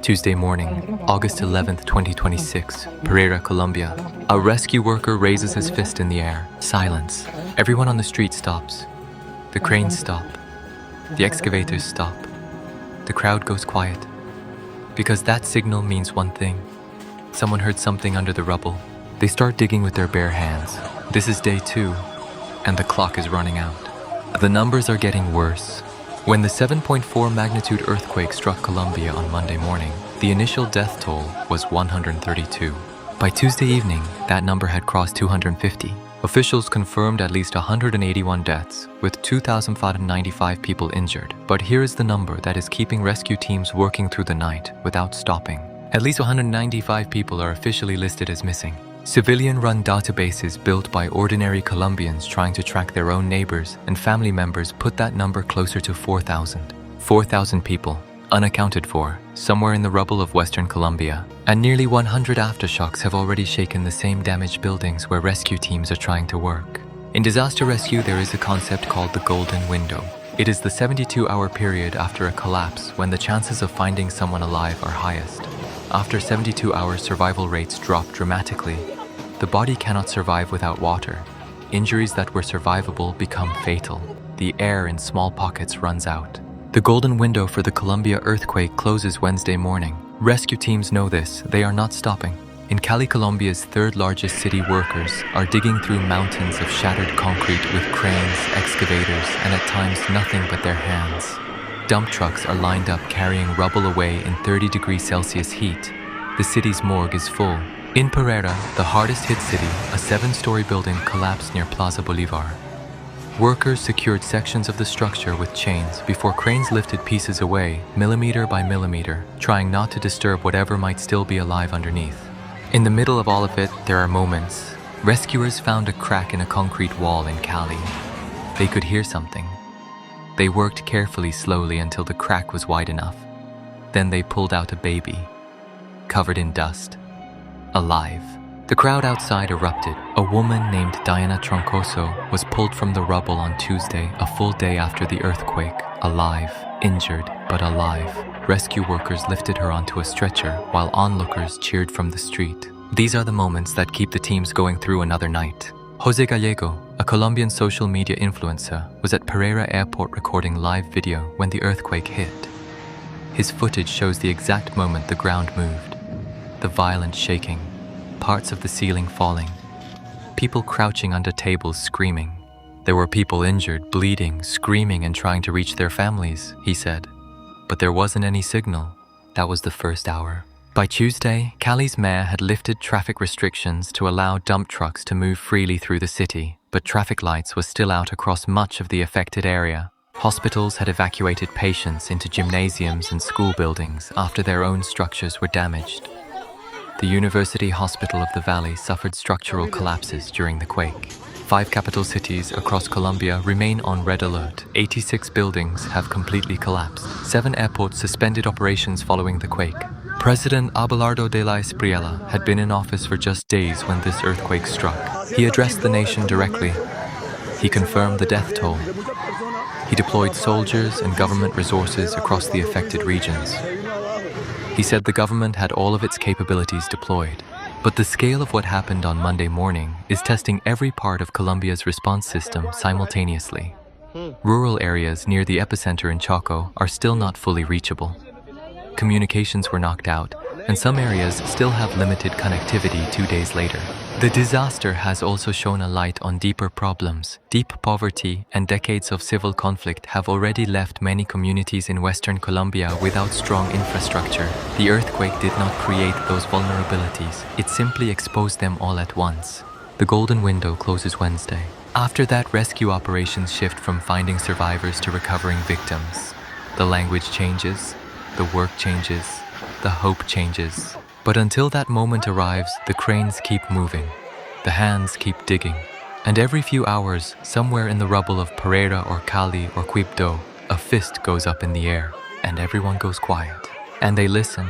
Tuesday morning, August 11th, 2026, Pereira, Colombia. A rescue worker raises his fist in the air. Silence. Everyone on the street stops. The cranes stop. The excavators stop. The crowd goes quiet. Because that signal means one thing. Someone heard something under the rubble. They start digging with their bare hands. This is day 2, and the clock is running out. The numbers are getting worse. When the 7.4 magnitude earthquake struck Colombia on Monday morning, the initial death toll was 132. By Tuesday evening, that number had crossed 250. Officials confirmed at least 181 deaths, with 2,595 people injured. But here is the number that is keeping rescue teams working through the night without stopping. At least 195 people are officially listed as missing. Civilian-run databases built by ordinary Colombians trying to track their own neighbors and family members put that number closer to 4,000. 4,000 people, unaccounted for, somewhere in the rubble of Western Colombia. And nearly 100 aftershocks have already shaken the same damaged buildings where rescue teams are trying to work. In disaster rescue, there is a concept called the golden window. It is the 72-hour period after a collapse when the chances of finding someone alive are highest. After 72 hours, survival rates drop dramatically. The body cannot survive without water. Injuries that were survivable become fatal. The air in small pockets runs out. The golden window for the Colombia earthquake closes Wednesday morning. Rescue teams know this. They are not stopping. In Cali, Colombia's third largest city, workers are digging through mountains of shattered concrete with cranes, excavators, and at times nothing but their hands. Dump trucks are lined up carrying rubble away in 30°C heat. The city's morgue is full. In Pereira, the hardest hit city, a 7-story building collapsed near Plaza Bolivar. Workers secured sections of the structure with chains before cranes lifted pieces away, millimeter by millimeter, trying not to disturb whatever might still be alive underneath. In the middle of all of it, there are moments. Rescuers found a crack in a concrete wall in Cali. They could hear something. They worked carefully, slowly, until the crack was wide enough. Then they pulled out a baby, covered in dust, alive. The crowd outside erupted. A woman named Diana Troncoso was pulled from the rubble on Tuesday, a full day after the earthquake, alive, injured, but alive. Rescue workers lifted her onto a stretcher while onlookers cheered from the street. These are the moments that keep the teams going through another night. Jose Gallego, a Colombian social media influencer, was at Pereira airport recording live video when the earthquake hit. His footage shows the exact moment the ground moved. The violent shaking, parts of the ceiling falling, people crouching under tables screaming. There were people injured, bleeding, screaming and trying to reach their families, he said. But there wasn't any signal. That was the first hour. By Tuesday, Cali's mayor had lifted traffic restrictions to allow dump trucks to move freely through the city, but traffic lights were still out across much of the affected area. Hospitals had evacuated patients into gymnasiums and school buildings after their own structures were damaged. The University Hospital of the Valley suffered structural collapses during the quake. 5 capital cities across Colombia remain on red alert. 86 buildings have completely collapsed. 7 airports suspended operations following the quake. President Abelardo de la Espriella had been in office for just days when this earthquake struck. He addressed the nation directly. He confirmed the death toll. He deployed soldiers and government resources across the affected regions. He said the government had all of its capabilities deployed. But the scale of what happened on Monday morning is testing every part of Colombia's response system simultaneously. Rural areas near the epicenter in Choco are still not fully reachable. Communications were knocked out, and some areas still have limited connectivity 2 days later. The disaster has also shone a light on deeper problems. Deep poverty and decades of civil conflict have already left many communities in Western Colombia without strong infrastructure. The earthquake did not create those vulnerabilities. It simply exposed them all at once. The golden window closes Wednesday. After that, rescue operations shift from finding survivors to recovering victims. The language changes, the work changes, the hope changes. But until that moment arrives, the cranes keep moving, the hands keep digging, and every few hours, somewhere in the rubble of Pereira or Cali or Quibdó, a fist goes up in the air, and everyone goes quiet. And they listen.